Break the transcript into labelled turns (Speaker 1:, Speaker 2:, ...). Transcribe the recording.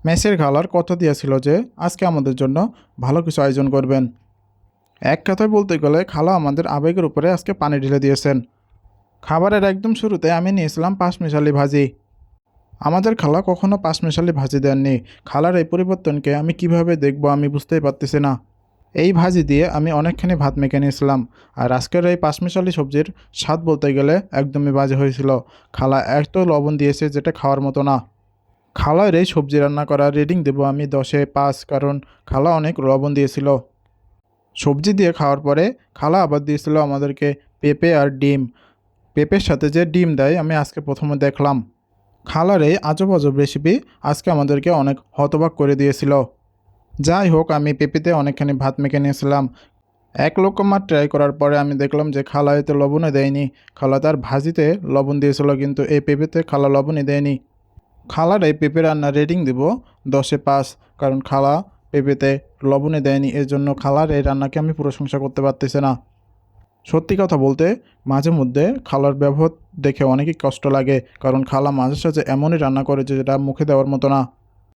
Speaker 1: মেসের খালার কথা দিয়েছিল যে আজকে আমাদের জন্য ভালো কিছু আয়োজন করবেন। এক কথায় বলতে গেলে খালা আমাদের আবেগের উপরে আজকে পানি ঢেলে দিয়েছেন। খাবারের একদম শুরুতে আমি নিয়েছিলাম পাঁচমিশালি ভাজি। আমাদের খালা কখনো পাঁচমিশালি ভাজি দেননি। খালার এই পরিবর্তনকে আমি কিভাবে দেখব আমি বুঝতেই পারতেছি না। এই ভাজি দিয়ে আমি অনেকখানি ভাত মেখে নিয়েছিলাম। আর আজকের এই পাঁচমিশালি সবজির স্বাদ বলতে গেলে একদমই বাজে হয়েছিল। খালা এত লবণ দিয়েছে যেটা খাওয়ার মতো না। খালার এই সবজি রান্না করার রেটিং দেবো আমি 10-এ 5, কারণ খালা অনেক লবণ দিয়েছিল। সবজি দিয়ে খাওয়ার পরে খালা আবার দিয়েছিল আমাদেরকে পেঁপে আর ডিম। পেঁপের সাথে যে ডিম দেয় আমি আজকে প্রথমে দেখলাম। খালার এই আজব আজব রেসিপি আজকে আমাদেরকে অনেক হতবাক করে দিয়েছিল। যাই হোক, আমি পেঁপেতে অনেকখানি ভাত মেখে নিয়েছিলাম। এক লোকমা ট্রাই করার পরে আমি দেখলাম যে খালা এতে লবণও দেয়নি। খালা তার ভাজিতে লবণ দিয়েছিল, কিন্তু এই পেঁপেতে খালা লবণই দেয়নি। খালার এই পেঁপে রান্নার রেটিং দেব 10-এ 5, কারণ খালা পেঁপেতে লবণে দেয়নি। এর জন্য খালার এই রান্নাকে আমি প্রশংসা করতে পারতেছি না। সত্যি কথা বলতে মাঝে মধ্যে খালার ব্যবহার দেখে অনেকই কষ্ট লাগে, কারণ খালা মাঝে সাঝে এমনই রান্না করে যে যেটা মুখে দেওয়ার মতো না।